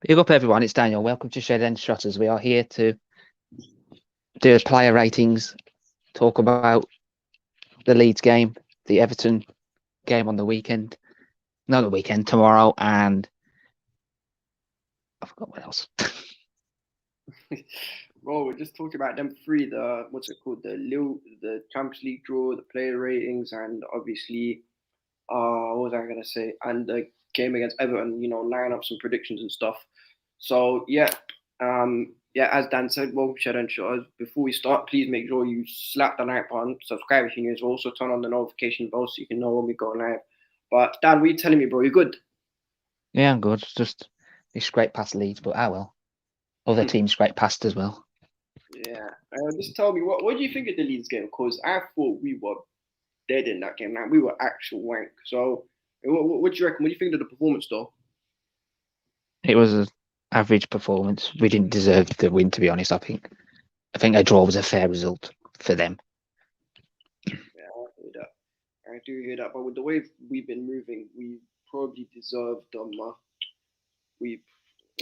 Big up everyone, it's Daniel. Welcome to Shed End Shotters. We are here to do player ratings, talk about the Leeds game, the Everton game on the weekend. No, the weekend, tomorrow, and I forgot what else. Bro, we're just talking about them three, the what's it called? The Champions League draw, the player ratings, and obviously what was I gonna say? And the game against Everton, line up some predictions and stuff. So yeah, as Dan said, welcome Shed and Shot. Before we start, please make sure you slap the like button, subscribe if you're new as well. Also turn on the notification bell so you can know when we go live. But Dan, what are you telling me, bro? You good? Yeah, I'm good. Just they scraped past Leeds, but well. Other teams scraped past as well. Yeah. Just tell me, what do you think of the Leeds game? Because I thought we were dead in that game. Like, we were actual wank. So, what do you reckon? What do you think of the performance, though? It was an average performance. We didn't deserve the win, to be honest. I think a draw was a fair result for them. Yeah, I hear that. I do hear that. But with the way we've been moving, we probably deserved we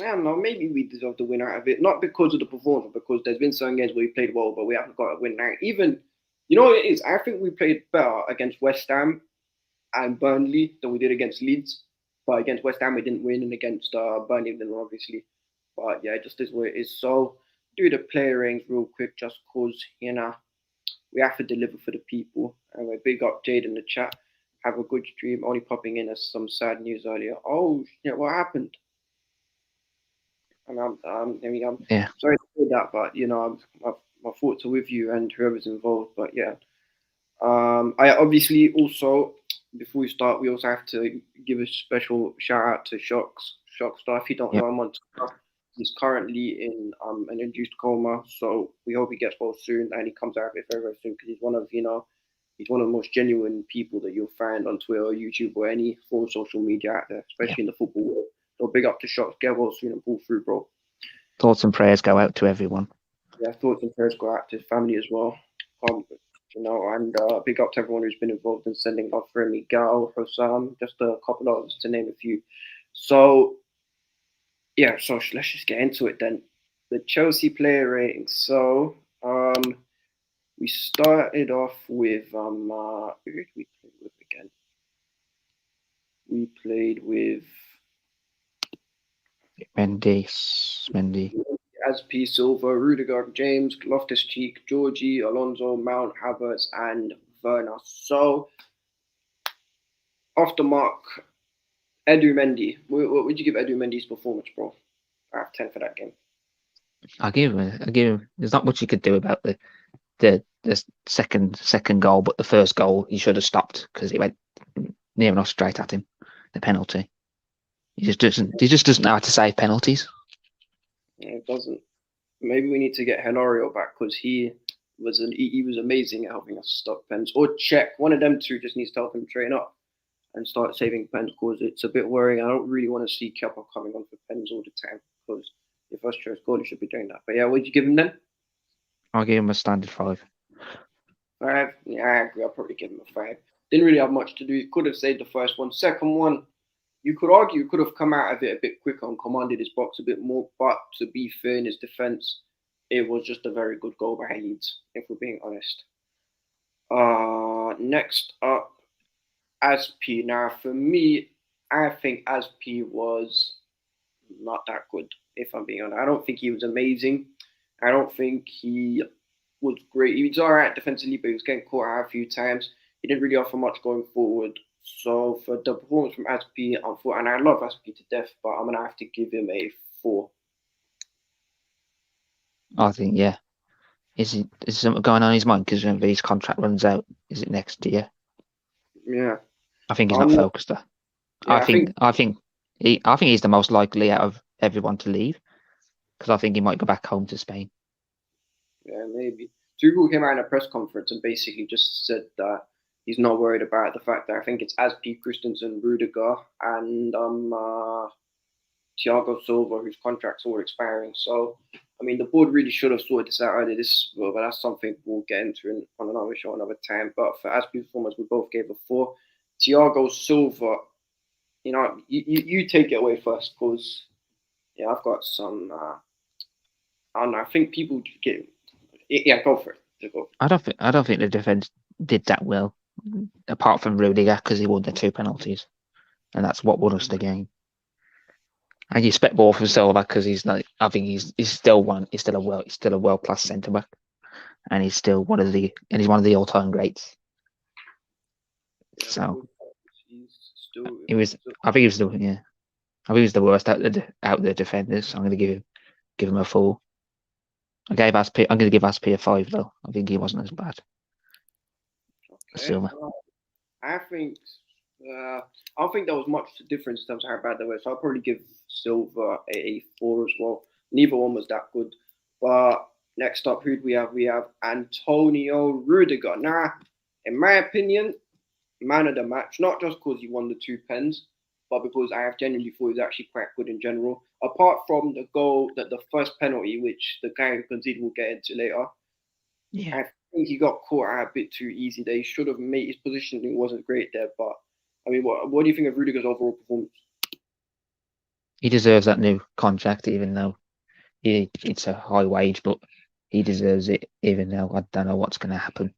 I don't know, maybe we deserve the win out of it. Not because of the performance, but because there's been some games where we played well, but we haven't got a win now. Even, you know what it is? I think we played better against West Ham and Burnley than we did against Leeds. But against West Ham, we didn't win, and against Burnley, then obviously. But yeah, it just is what it is. So, do the player ratings real quick, just because, we have to deliver for the people. And we big up Jade in the chat. Have a good stream. Only popping in as some sad news earlier. Oh, yeah, what happened? And I'm Yeah. sorry to hear that, but my thoughts are with you and whoever's involved. But yeah, I obviously also before we start, we also have to give a special shout out to Shockstar. If you don't Yep. know him on Twitter, he's currently in an induced coma, so we hope he gets well soon and he comes out of it very very soon because he's one of the most genuine people that you'll find on Twitter, or YouTube, or any form of social media out there, Yeah. especially in the football world. So big up to Shocks, get well soon and pull through, bro. Thoughts and prayers go out to everyone. Yeah, thoughts and prayers go out to his family as well. Um, and big up to everyone who's been involved in sending love for Miguel, Hosam, just a couple of others to name a few. So, yeah, so let's just get into it then. The Chelsea player ratings. So, we started off with who did we play with again? We played with Mendy. Aspi, Silva, Rudiger, James, Loftus-Cheek, Georgie, Alonso, Mount, Havertz, and Werner. So, off the mark, Edu Mendy. What would you give Edu Mendy's performance, bro? I have 10 for that game. I give him. There's not much you could do about the second goal, but the first goal he should have stopped because it went near enough straight at him. The penalty. He just doesn't know how to save penalties. Yeah, it doesn't. Maybe we need to get Hilario back because he was amazing at helping us stop pens. Or check one of them two just needs to help him train up and start saving pens because it's a bit worrying. I don't really want to see Kepa coming on for pens all the time because your first choice goalie should be doing that. But yeah, what did you give him then? I'll give him a standard 5. 5? Yeah, I agree. I'll probably give him a 5. Didn't really have much to do. He could have saved the first one. Second one, you could argue he could have come out of it a bit quicker and commanded his box a bit more. But to be fair in his defense, it was just a very good goal by Leeds, if we're being honest. Next up, Asp. Now, for me, I think Asp was not that good, if I'm being honest. I don't think he was amazing. I don't think he was great. He was all right defensively, but he was getting caught out a few times. He didn't really offer much going forward. So for the performance from Asp, and I love Asp to death, but I'm gonna have to give him a 4. I think, yeah. Is something going on in his mind? Because remember his contract runs out. Is it next year? Yeah. I think he's not focused there. Yeah, I think he's the most likely out of everyone to leave because I think he might go back home to Spain. Yeah, maybe. Tuchel came out in a press conference and basically just said that he's not worried about the fact that I think it's Aspi, Christensen, Rudiger, and Thiago Silva, whose contracts are all expiring. So, I mean, the board really should have sorted this out earlier this year, but that's something we'll get into on another show another time. But for Aspi's performance, we both gave a 4. Thiago Silva, you take it away first, because Yeah, I've got some. I don't know. I think people get. Yeah, go for it. Just go. I don't think the defence did that well, apart from Rudiger because he won the 2 penalties, and that's what won us the game. And you expect more from Silva because he's not. I think he's still one. He's still a world class centre back, and he's one of the all time greats. Yeah, So he's still. he was. I think he was the yeah. I think he was the worst out of the defenders. So I'm going to give him a 4. I'm going to give Aspi a 5 though. I think he wasn't as bad. Okay. Silva. I think. I don't think there was much difference in terms of how bad they were. So I'll probably give Silver a 4 as well. Neither one was that good. But next up, who do we have? We have Antonio Rudiger. Nah, in my opinion, man of the match. Not just because he won the 2 pens, but because I have genuinely thought he was actually quite good in general. Apart from the goal, the first penalty, which the guy who conceded will get into later. Yeah. I think he got caught out a bit too easy. They should have made his positioning wasn't great there. But I mean, what do you think of Rudiger's overall performance? He deserves that new contract, even though it's a high wage, but he deserves it, even though I don't know what's going to happen.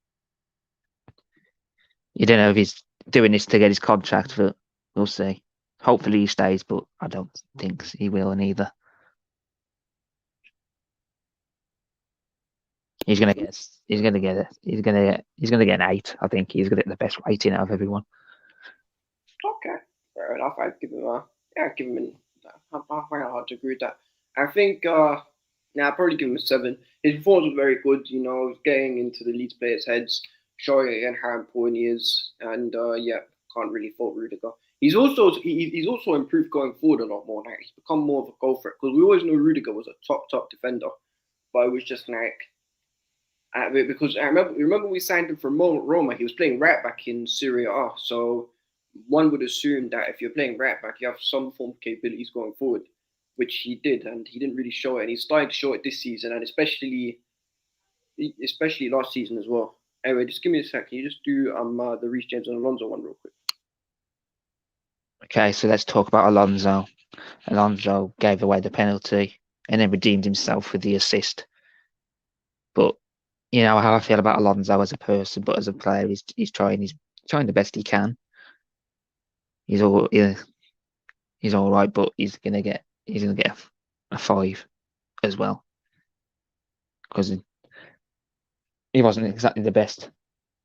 You don't know if he's doing this to get his contract, but we'll see. Hopefully he stays, but I don't think he will either. He's gonna get an 8. I think he's gonna get the best rating out of everyone. Okay, fair enough. I'd give him a yeah, I'd give him an. I'm hard to agree with that. I think I'd probably give him a 7. His performance was very good. You know, getting into the Leeds players' heads, showing again how important he is, and yeah, can't really fault Rudiger. He's also improved going forward a lot more. Like he's become more of a goal threat because we always knew Rudiger was a top defender, but it was just like because I remember we signed him from Roma. He was playing right back in Serie A, so one would assume that if you're playing right back, you have some form of capabilities going forward, which he did, and he didn't really show it. And he's starting to show it this season, and especially last season as well. Anyway, just give me a sec. Can you just do the Reece James and Alonso one real quick? Okay, so let's talk about Alonso. Alonso gave away the penalty and then redeemed himself with the assist. But you know how I feel about Alonso as a person, but as a player, he's trying the best he can. He's all right, but he's gonna get a 5 as well because he wasn't exactly the best.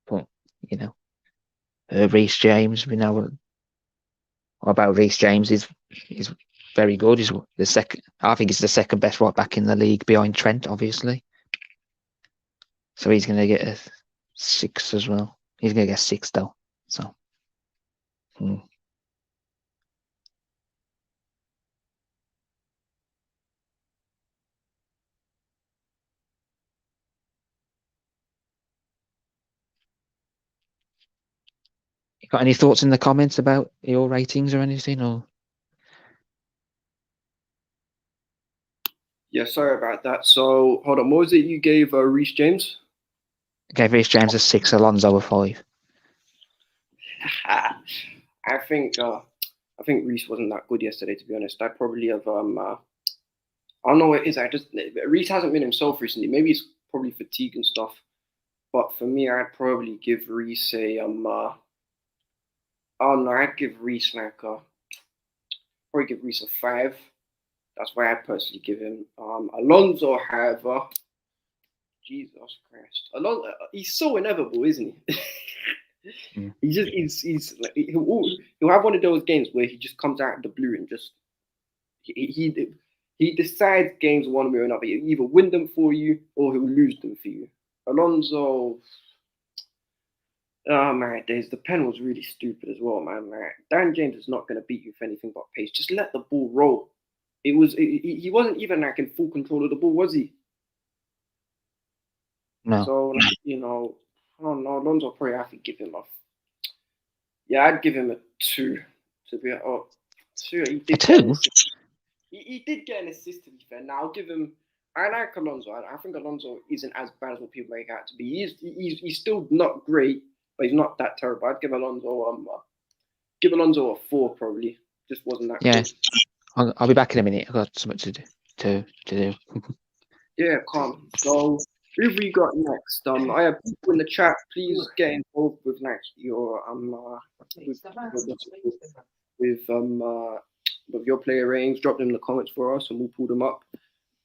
But you know, Reece James, we know what about Reece James. He's very good. He's the second. I think he's the second best right back in the league behind Trent, obviously. So he's going to get a 6 as well. He's going to get 6 though. So. You got any thoughts in the comments about your ratings or anything? Or Yeah, sorry about that. So hold on, what was it you gave Reece James? I gave Reece James a 6, Alonso a 5. I think Reece wasn't that good yesterday. To be honest, I probably have I don't know what it is. Reece hasn't been himself recently. Maybe it's probably fatigue and stuff. But for me, I'd probably give Reece a oh no, I'd give Reece like probably give Reece a 5. That's why I personally give him. Alonso, however, Jesus Christ, Alonso, he's so inevitable, isn't he? He's like he'll have one of those games where he just comes out of the blue and just he decides games one way or another. He'll either win them for you or he'll lose them for you. Alonso, oh man, the pen was really stupid as well, man. Like, Dan James is not going to beat you with anything but pace. Just let the ball roll. He wasn't even like in full control of the ball, was he? No. So you know, I don't know. Alonso probably have to give him a. Yeah, I'd give him a 2. To be 2. He did 2. He did get an assist, to be fair. Now I'll give him. I like Alonso. I think Alonso isn't as bad as what people make out to be. He's still not great, but he's not that terrible. I'd give Alonso a 4 probably. Just wasn't that Yeah. good. I'll be back in a minute. I've got something to do. Yeah, calm. So, who have we got next? I have people in the chat. Please get involved with next your with with your player ratings. Drop them in the comments for us, and we'll pull them up.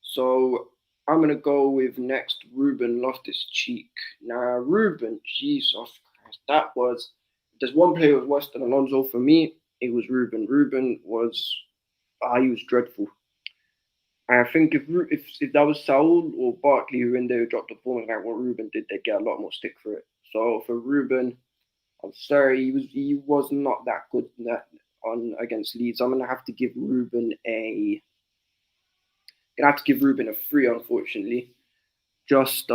So I'm gonna go with next Ruben Loftus-Cheek. Now Ruben, Jesus Christ, that was. There's one player who was worse than Alonso for me. It was Ruben. Ruben was. He was dreadful. I think if that was Saul or Barkley who in there who dropped the ball and like what Ruben did, they'd get a lot more stick for it. So for Ruben, I'm sorry, he was not that good that on against Leeds. I'm gonna have to give Ruben a 3, unfortunately. Just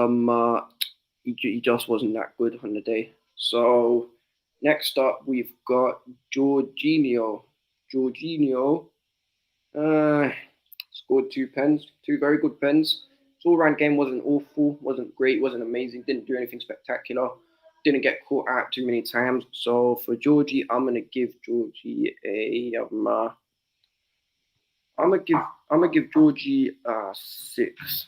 he just wasn't that good on the day. So next up we've got Jorginho. Jorginho scored 2 pens, 2 very good pens. His all-round game wasn't awful, wasn't great, wasn't amazing, didn't do anything spectacular, didn't get caught out too many times. So for Georgie, I'm gonna give Georgie a I'm gonna give Georgie a 6.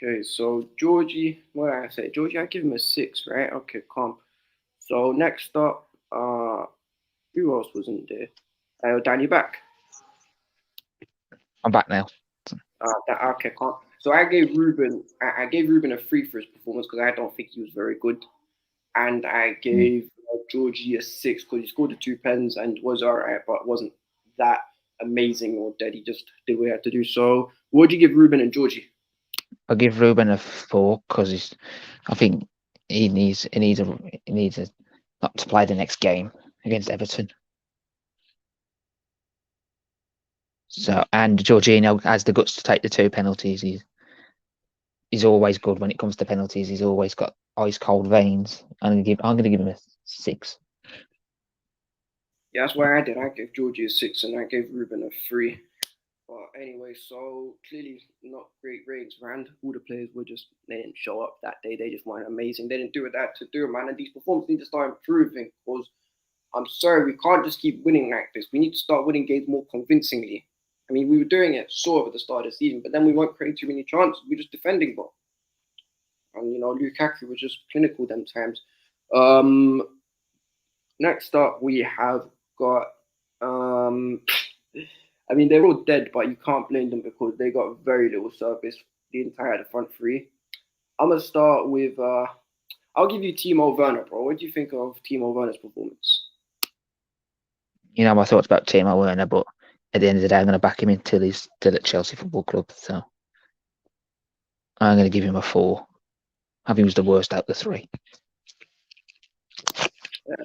Okay, so Georgie, what did I say? Georgie, I give him a 6, right? Okay, calm. So next up, who else was in there? Danny back. I'm back now. Okay, calm. So I gave Ruben a 3 for his performance because I don't think he was very good, and I gave Georgie a 6 because he scored the 2 pens and was alright, but wasn't that amazing or dead. He just did what he had to do. So what would you give Ruben and Georgie? I'll give Ruben a 4 because I think he needs not to play the next game against Everton. So and Jorginho has the guts to take the 2 penalties. He's always good when it comes to penalties. He's always got ice cold veins. I'm gonna give him a 6. Yeah, that's why I did. I gave Georgie a 6 and I gave Ruben a 3. But anyway, so clearly not great ratings, man. All the players they didn't show up that day. They just weren't amazing. They didn't do what they had to do, man. And these performances need to start improving because I'm sorry, we can't just keep winning like this. We need to start winning games more convincingly. I mean, we were doing it sort of at the start of the season, but then we weren't creating too many chances. We were just defending well. And, Lukaku was just clinical them times. Next up, we have got I mean, they're all dead, but you can't blame them because they got very little service the entire front three. I'm gonna start with. I'll give you Timo Werner, bro. What do you think of Timo Werner's performance? You know my thoughts about Timo Werner, but at the end of the day, I'm going to back him until he's still at Chelsea Football Club. So I'm going to give him a 4. I think he was the worst out of the 3. Yeah. Do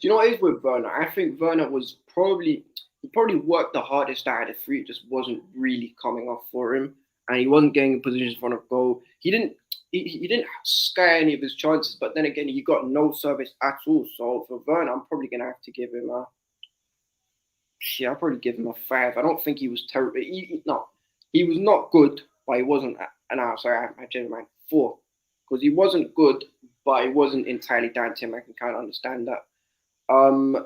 you know what is with Werner? I think Werner was probably worked the hardest out of the 3. It just wasn't really coming off for him, and he wasn't getting in positions in front of goal. He didn't scare any of his chances, but then again, he got no service at all. So for Werner, I'm probably gonna have to give him a. Yeah, I'll probably give him a 5. I don't think he was terrible. He was not good, but he wasn't. Sorry, I changed my mind. 4, because he wasn't good, but it wasn't entirely down to him. I can kind of understand that.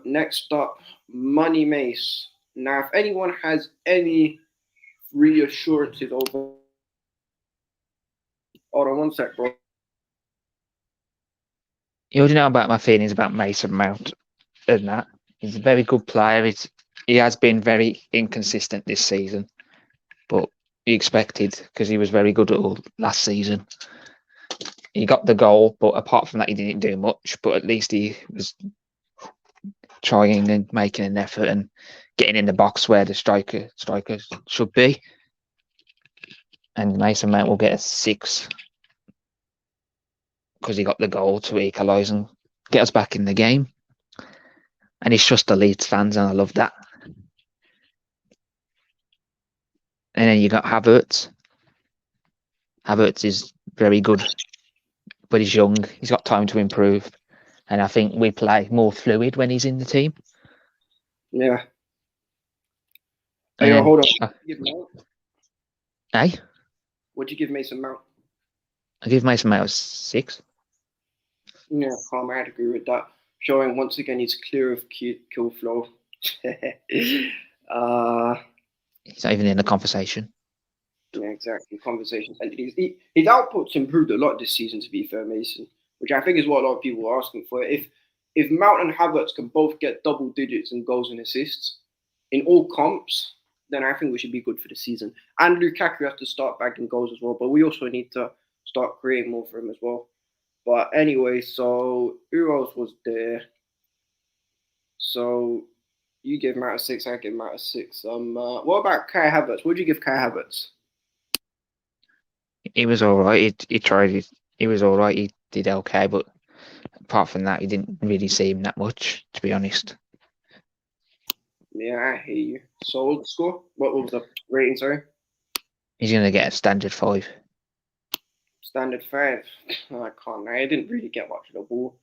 Next up, Money Mace. Now, if anyone has any reassurances over, hold on one sec, bro. You already know about my feelings about Mason Mount and that. He's a very good player. He has been very inconsistent this season, but he expected because he was very good all last season. He got the goal, but apart from that, he didn't do much. But at least he was trying and making an effort and getting in the box where the striker should be. And Mason Mount will get a 6 because he got the goal to equalise and get us back in the game. And he's just the Leeds fans, and I love that. And then you got Havertz. Havertz is very good, but he's young. He's got time to improve. And I think we play more fluid when he's in the team. Yeah. Hey, hold on. Hey? What'd you give Mason Mount? I give Mason Mount a 6. Yeah, I'd agree with that. Showing once again he's clear of kill flow. uh, He's not even in the conversation. yeah, exactly. Conversations and his output's improved a lot this season. To be fair, Mason, which I think is what a lot of people are asking for. If Mount and Havertz can both get double digits in goals and assists in all comps, then I think we should be good for the season. And Lukaku has to start bagging goals as well, but we also need to start creating more for him as well. But anyway, so who else was there? So you gave Matt a 6, I gave Matt a 6. What about Kai Havertz? What did you give Kai Havertz? He was all right. He tried it. He was all right. He did okay, but apart from that, he didn't really see him that much, to be honest. Yeah, I hear you. So score? What was the rating? Sorry, He's going to get a standard 5. standard 5. I can't. I didn't really get much of the ball.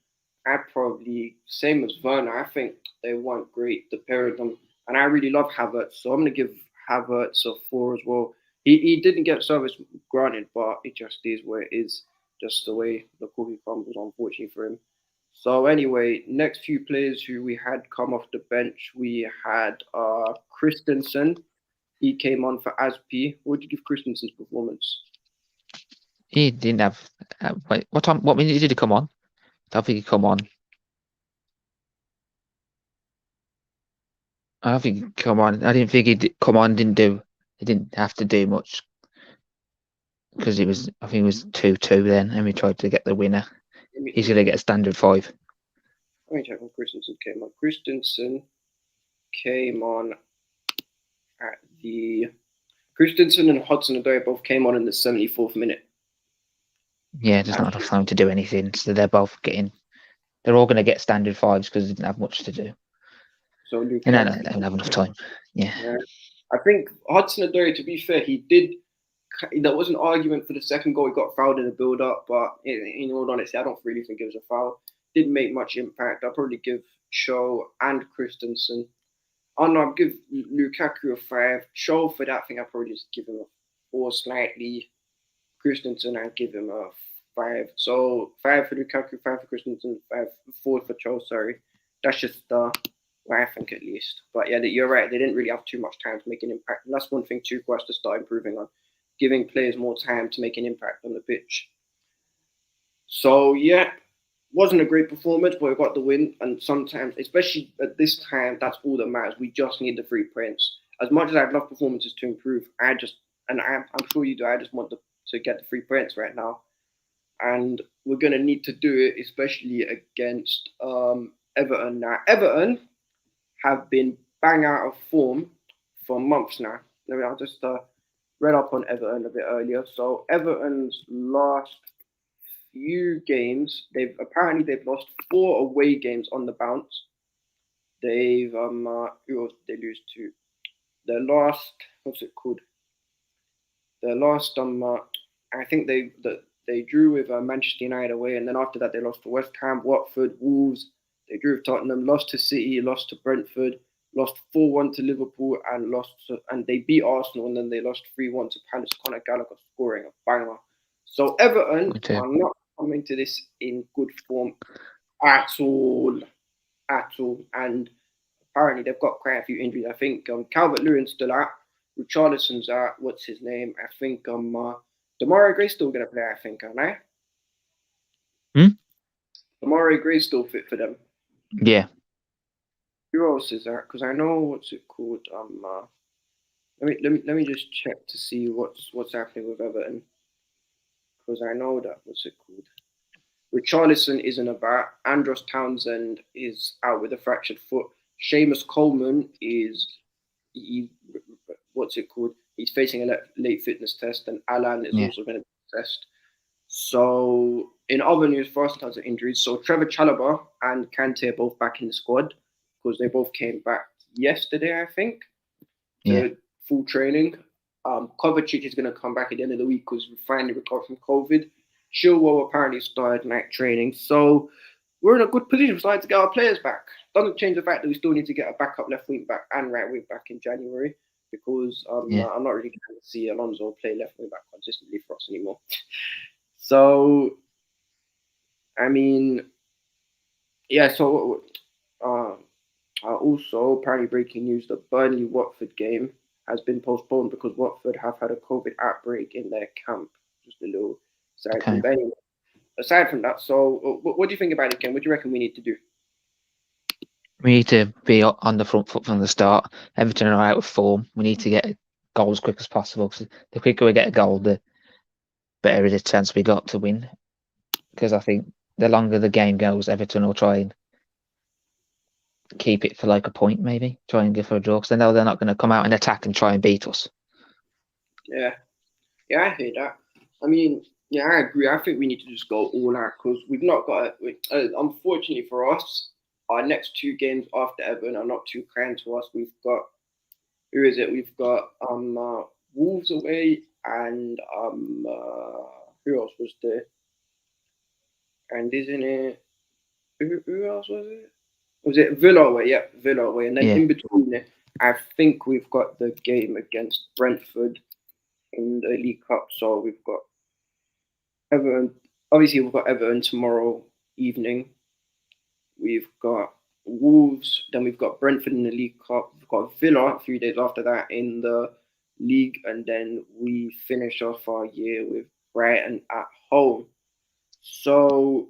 I probably same as Werner. I think they weren't great, the pair of them, and I really love Havertz, so I'm gonna give Havertz a 4 as well. He didn't get service granted, but it just is where it is. Just the way the cookie crumbles, unfortunately for him. So anyway, next few players who we had come off the bench, we had Christensen. He came on for Aspi. What did you give Christensen's performance? He didn't have. What time? What minute did he come on? I don't think he come on. I don't think he come on. I didn't think he'd come on. He didn't have to do much because it was. I think it was 2-2 then, and we tried to get the winner. He's going to get a standard 5. Let me check when Christensen came on. Christensen came on at the. Christensen and Hudson-Odoi both came on in the 74th minute. Yeah, there's not enough time to do anything, so they're both getting. They're all going to get standard 5s because they didn't have much to do. So Lukaku, And they don't have enough time. Yeah. I think Hudson-Odoi, to be fair, he did. There was an argument for the second goal. He got fouled in the build-up, but in all honesty, I don't really think it was a foul. Didn't make much impact. I'll probably give Cho and Christensen. Oh no, I'll give Lukaku a 5. Cho for that thing, I'll probably just give him a 4 slightly. Christensen, I'd give him a 5. So 5 for Lukaku, 5 for Christensen, 4 for Cho. Sorry, that's just what I think at least. But yeah, you're right. They didn't really have too much time to make an impact, and that's one thing too for us to start improving on, giving players more time to make an impact on the pitch. So yeah, wasn't a great performance, but we got the win. And sometimes, especially at this time, that's all that matters. We just need the 3 points. As much as I'd love performances to improve, I'm sure you do. I just want to get the 3 points right now, and we're gonna need to do it, especially against Everton. Now, Everton have been bang out of form for months now. I'll just read up on Everton a bit earlier. So Everton's last few games, they've lost 4 away games on the bounce. They've who else did they lose to? Their last, what's it called? Their last I think they drew with Manchester United away, and then after that they lost to West Ham, Watford, Wolves. They drew with Tottenham, lost to City, lost to Brentford, lost 4-1 to Liverpool, and they beat Arsenal, and then they lost 3-1 to Palace. Conor Gallagher scoring a banger. So Everton are not coming to this in good form at all. And apparently they've got quite a few injuries. I think Calvert-Lewin's still out. Richarlison's out. What's his name? I think Demarai Gray's still going to play, I think, aren't I? Demarai Gray's still fit for them. Yeah. Who else is that? Because I know what's it called. Let me just check to see what's happening with Everton. Because I know that what's it called. Richarlison isn't about. Andros Townsend is out with a fractured foot. Seamus Coleman what's it called? He's facing a late fitness test, and Alan is also going to be tested. So, in other news, for us in terms of injuries, so Trevor Chalobah and Kante are both back in the squad because they both came back yesterday, I think. Full training. Kovacic is going to come back at the end of the week because we finally recovered from COVID. Chilwell apparently started night training. So, we're in a good position. We're starting to get our players back. Doesn't change the fact that we still need to get a backup left wing back and right wing back in January because I'm not really going to see Alonso play left wing back consistently for us anymore. So, I mean, yeah. So, also apparently breaking news: the Burnley Watford game has been postponed because Watford have had a COVID outbreak in their camp. Just a little side thing. Okay. But anyway, aside from that, so what do you think about it, Ken? What do you reckon we need to do? We need to be on the front foot from the start. Everton are out of form. We need to get goals as quick as possible. Because the quicker we get a goal, the better is the chance we got to win. Because I think the longer the game goes, Everton will try and keep it for like a point, maybe try and go for a draw. Because they know they're not going to come out and attack and try and beat us. Yeah, yeah, I hear that. I mean, yeah, I agree. I think we need to just go all out because we've not got. Unfortunately for us, our next two games after Everton are not too kind to us. We've got who is it? We've got Wolves away and who else was there? And isn't it who else was it? Was it Villa away? Yeah, Villa away. And then Yeah. in between it, I think we've got the game against Brentford in the League Cup. So we've got Everton. Obviously, we've got Everton tomorrow evening. We've got Wolves. Then we've got Brentford in the League Cup. We've got Villa a few days after that in the league, and then we finish off our year with Brighton at home. So,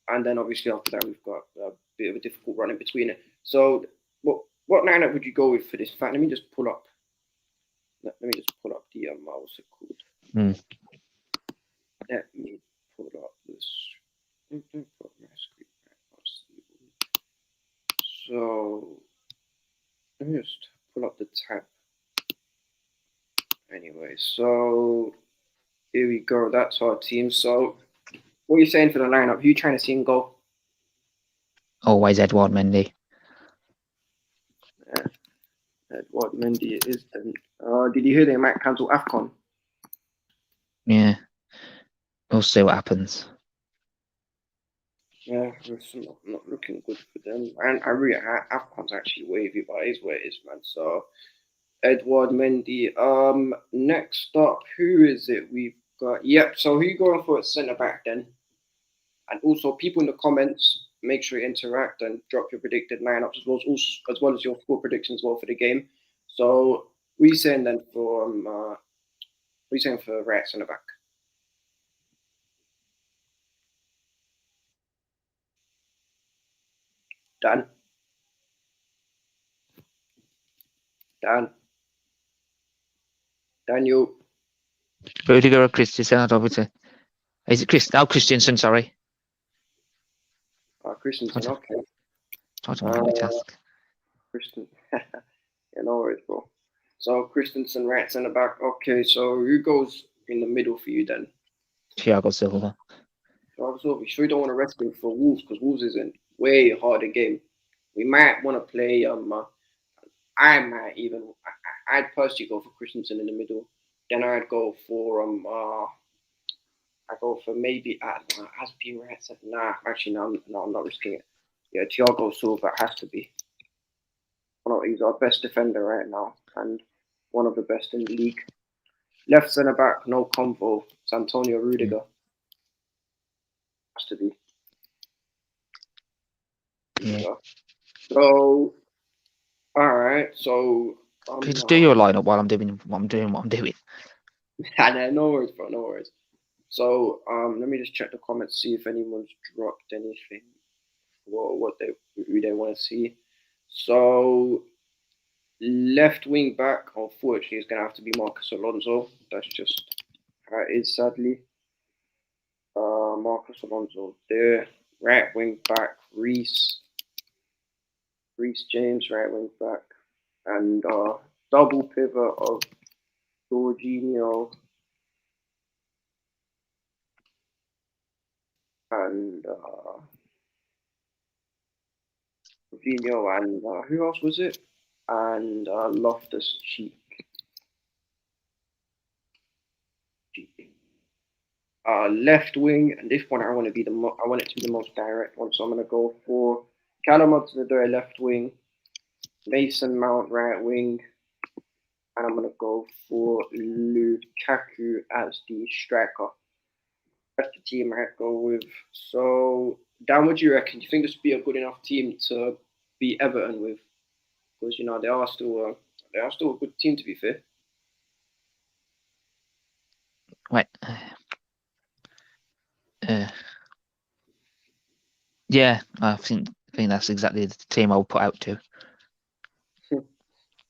and then obviously after that we've got a bit of a difficult run in between it. So, what lineup would you go with for this? In fact, let me just pull up. Let me just pull up the what's it called? Mm. Let me pull up this. So let me just pull up the tab. Anyway, so here we go. That's our team. So what are you saying for the lineup? Who are you trying to see in goal? Always Edouard Mendy. Yeah, Edouard Mendy it is. Then did you hear they might cancel AFCON? Yeah. We'll see what happens. Yeah, it's not looking good for them. And I really AFCON's actually wavy, but it is where it is, man. So Edouard Mendy. Next up, who is it? We've got so who you going for at centre back then? And also people in the comments, make sure you interact and drop your predicted lineups as well as your score predictions as well for the game. So we saying then for we saying for right centre back. Dan. Dan. Daniel. Rudiger or Christensen, I'd obviously. Is it Christensen, sorry. Christensen, okay. Try to multitask. Christensen. Yeah, no worries, bro. So Christensen right centre back. Okay, so who goes in the middle for you then? Thiago Silva. So we sure don't want to rest him for Wolves because Wolves is a way harder game. We might want to play. I might even. I'd personally go for Christensen in the middle. Then I'd go for I go for maybe Aspie right centre. Nah, actually no, I'm not risking it. Yeah, Thiago Silva has to be. He's our best defender right now and one of the best in the league. Left centre back, no combo. It's Antonio Rudiger. Has to be. Yeah. So, all right. So, Can you just do your lineup while I'm doing what I'm doing? no worries, bro. No worries. So, let me just check the comments, see if anyone's dropped anything, what who they want to see. So, left wing back, unfortunately, is gonna have to be Marcus Alonso. That's just how it is, sadly. Marcus Alonso there. Right wing back, Reece James, right wing back, and double pivot of Jorginho and who else was it? And Loftus Cheek. Left wing, and this one I want it to be the most direct one, so I'm gonna go for Callum Hudson-Odoi left wing, Mason Mount right wing, and I'm gonna go for Lukaku as the striker. That's the team I'd go with. So, Dan, what do you reckon? Do you think this would be a good enough team to beat Everton with? Because they are still a good team, to be fair. Right. Yeah, I think that's exactly the team I would put out to.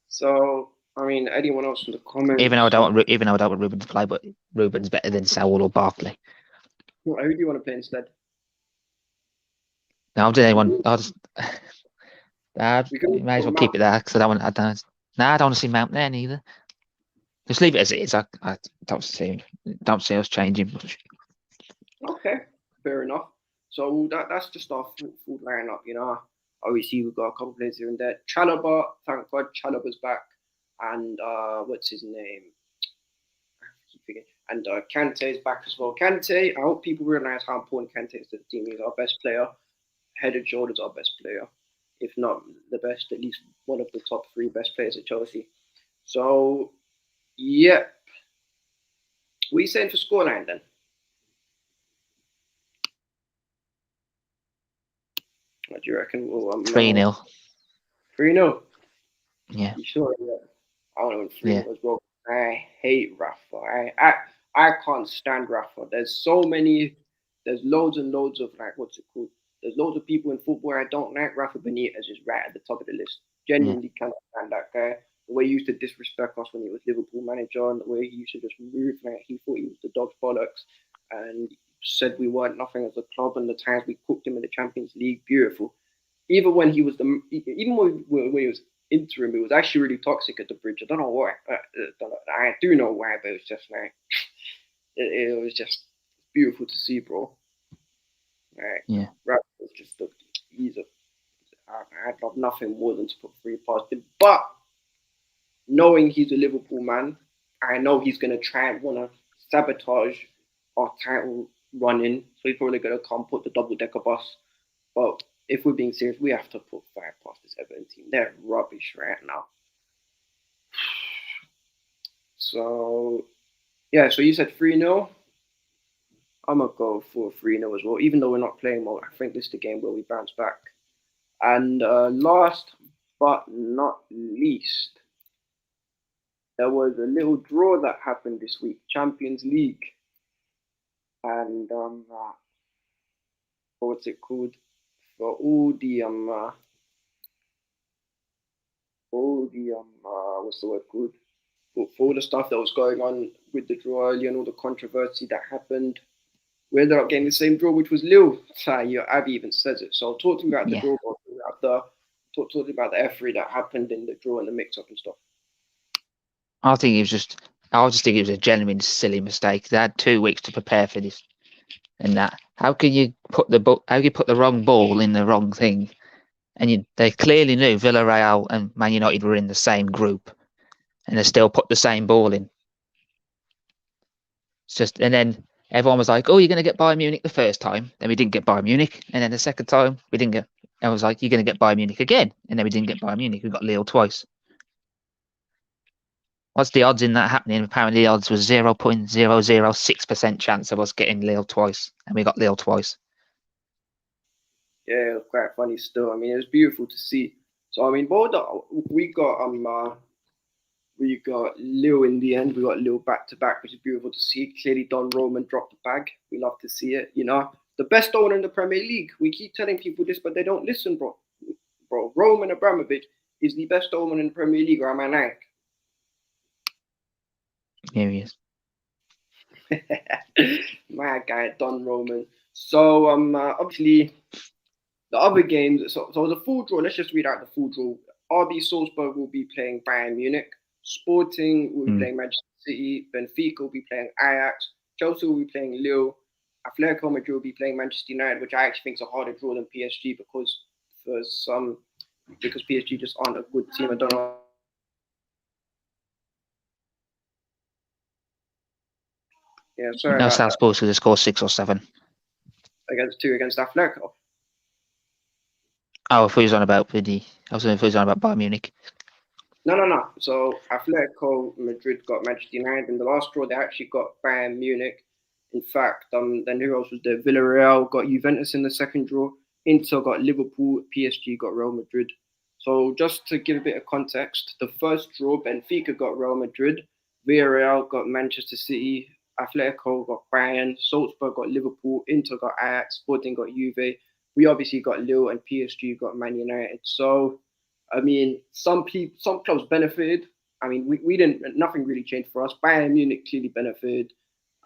So, I mean, anyone else in the comments? Even though I don't want Ruben to play, but Ruben's better than Saul or Barkley. Who do you want to play instead? No, I'll do anyone. I'll just. We May as well can keep it there because I don't want. I don't want to see Mount there neither. Just leave it as it is. I don't see us changing much. Okay, fair enough. So that's just our full lineup, you know. Obviously, we've got a couple players here and there. Chalobah, thank God, Chalobah's back, and what's his name? I keep forgetting. And Kante is back as well. Kante, I hope people realize how important Kante is to the team. He's our best player, head and shoulders our best player, if not the best, at least one of the top 3 best players at Chelsea. So, yeah. What are you saying for scoreline then? What do you reckon? 3-0. 3-0. Yeah. You sure? Yeah. I want to 3-0 Yeah. as well. I hate Rafa. I can't stand Rafa. There's loads and loads of what's it called? There's loads of people in football I don't like. Rafa Benitez is right at the top of the list. Genuinely cannot stand that guy. The way he used to disrespect us when he was Liverpool manager, and the way he used to just move like he thought he was the dog's bollocks, and said we weren't nothing as a club, and the times we cooked him in the Champions League, beautiful. Even when he was when he was interim, it was actually really toxic at the bridge. I don't know why. I do know why, but it was just like it was just beautiful to see, bro. Like, yeah, was just I'd love nothing more than to put 3 past him. But knowing he's a Liverpool man, I know he's gonna try and wanna sabotage our title running. So he's probably gonna come put the double decker bus. But if we're being serious, we have to put 5 past this Everton team. They're rubbish right now. So, yeah, so you said 3-0. I'm going to go for 3-0 as well. Even though we're not playing well, I think this is the game where we bounce back. And last but not least, there was a little draw that happened this week, Champions League. And what's it called? For all the what's the word called? For all the stuff that was going on with the draw earlier and all the controversy that happened, we ended up getting the same draw, which was Lille. Abby even says it. So talk to me about the draw, talk to me about the F3 that happened in the draw and the mix-up and stuff. I just think it was a genuine silly mistake. They had 2 weeks to prepare for this, and that. How can you put the wrong ball in the wrong thing? And they clearly knew Villarreal and Man United were in the same group, and they still put the same ball in. It's just, and then everyone was like, "Oh, you're going to get Bayern Munich the first time." Then we didn't get Bayern Munich, and then the second time we didn't get. I was like, "You're going to get Bayern Munich again," and then we didn't get Bayern Munich. We got Lille twice. What's the odds in that happening? Apparently, the odds was 0.006% chance of us getting Lille twice, and we got Lille twice. Yeah, it was quite funny still. I mean, it was beautiful to see. So I mean, we got Lille in the end. We got Lille back to back, which is beautiful to see. Clearly, Don Roman dropped the bag. We love to see it. You know, the best owner in the Premier League. We keep telling people this, but they don't listen, bro. Roman Abramovich is the best owner in the Premier League, or am I lying? Here he is. My guy, Don Roman. So obviously the other games. So the full draw. Let's just read out the full draw. RB Salzburg will be playing Bayern Munich. Sporting will be playing Manchester City. Benfica will be playing Ajax. Chelsea will be playing Lille. Atletico Madrid will be playing Manchester United, which I actually think is a harder draw than PSG because PSG just aren't a good team. I don't know. Yeah, sorry. No, Salzburg should have scored 6 or 7 against Atletico. Oh, if he was on about Bayern Munich. No. So Atletico Madrid got Manchester United in the last draw. They actually got Bayern Munich In fact, then who else was there? Villarreal got Juventus in the second draw. Inter got Liverpool. PSG got Real Madrid. So just to give a bit of context, the first draw, Benfica got Real Madrid. Villarreal got Manchester City. Atletico got Bayern. Salzburg got Liverpool. Inter got Ajax. Sporting got Juve. We obviously got Lille, and PSG got Man United. So, I mean, some clubs benefited. I mean, we didn't. Nothing really changed for us. Bayern Munich clearly benefited.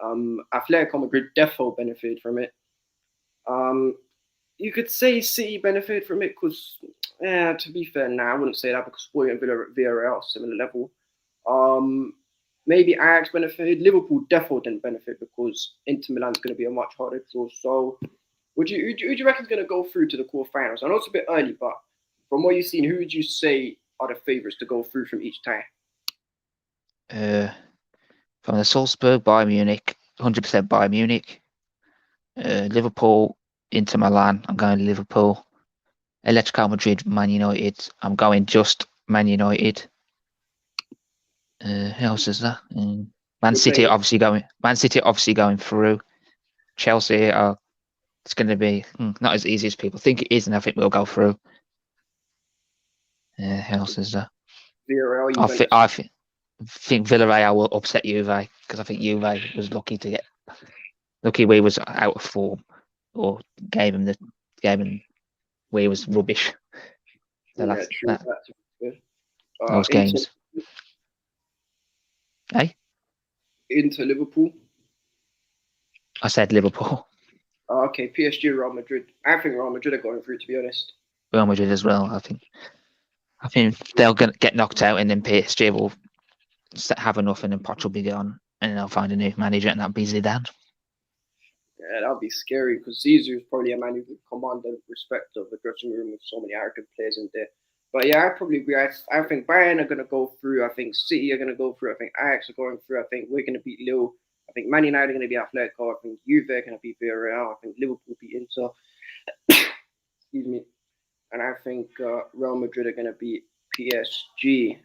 Atletico Madrid defo benefited from it. You could say City benefited from it because, to be fair, I wouldn't say that because Sporting and Villarreal are similar level. Maybe Ajax benefited. Liverpool defo didn't benefit because Inter Milan's going to be a much harder draw. So, who do you reckon is going to go through to the quarterfinals? I know it's a bit early, but from what you've seen, who would you say are the favourites to go through from each tie? From the Salzburg, Bayern Munich, 100% Bayern Munich. Liverpool, Inter Milan, I'm going Liverpool. Atletico Madrid, Man United, I'm going just Man United. Who else is that? Man City obviously going through. Chelsea it's going to be not as easy as people think it is, and I think we'll go through. Who else is there? Villarreal, I think Villarreal will upset Juve because I think Juve was lucky we was out of form or gave him where he was rubbish. So yeah, true. That's good. Those games. Hey? Into Liverpool. I said Liverpool. Okay, PSG, Real Madrid. I think Real Madrid are going through, to be honest. Real Madrid as well. I think they'll get knocked out, and then PSG will have enough, and then Poch will be gone, and they'll find a new manager, and that'll be Zidane. Yeah, that'll be scary because Zizou is probably a man who could command the respect of the dressing room with so many arrogant players in there. But yeah, I probably agree. I think Bayern are going to go through. I think City are going to go through. I think Ajax are going through. I think we're going to beat Lille. I think Man United are going to be Atletico. I think Juve are going to beat Villarreal. I think Liverpool beat Inter. Excuse me. And I think Real Madrid are going to beat PSG.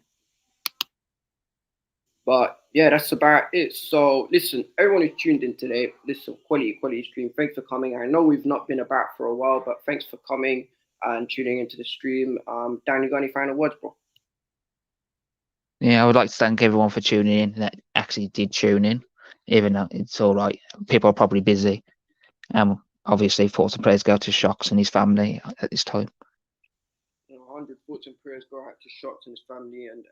But yeah, that's about it. So listen, everyone who's tuned in today, listen, quality stream. Thanks for coming. I know we've not been about for a while, but thanks for coming and tuning into the stream. Dan, you got any final words, bro? Yeah, I would like to thank everyone for tuning in that actually did tune in, even though it's all right. People are probably busy. Obviously, thoughts and prayers go to Shocks and his family at this time. 100 thoughts and prayers go out to Shocks and his family and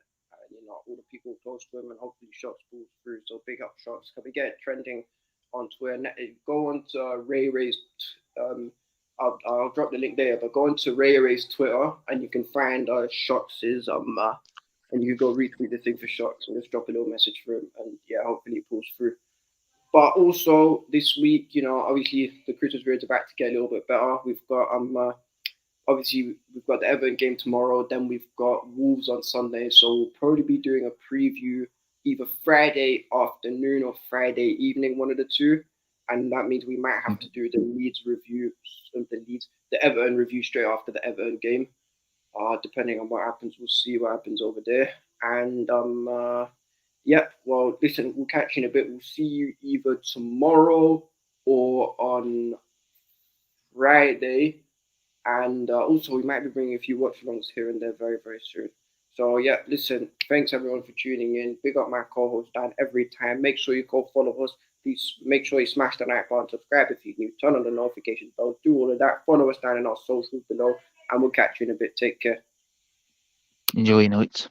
all the people close to him, and hopefully Shocks pulls through. So big up Shocks. Can we get it trending on Twitter? Go on to Ray Ray's. I'll drop the link there, but go on to Ray Ray's Twitter and you can find Shocks's and you can go retweet the thing for Shocks and just drop a little message for him, and yeah, hopefully it pulls through. But also this week, obviously the Christmas period's about to get a little bit better. We've got obviously we've got the Everton game tomorrow, then we've got Wolves on Sunday, so we'll probably be doing a preview either Friday afternoon or Friday evening, one of the two, and that means we might have to do the Leeds review, the Everton review straight after the Everton game. Depending on what happens, we'll see what happens over there. And well, listen, we'll catch you in a bit. We'll see you either tomorrow or on Friday. And also, we might be bringing a few watch-alongs here and there very, very soon. So, yeah, listen, thanks everyone for tuning in. Big up my co-host, Dan, every time. Make sure you go follow us. Please make sure you smash the like button, subscribe if you're new, turn on the notification bell, do all of that. Follow us down in our socials below, and we'll catch you in a bit. Take care. Enjoy your nights.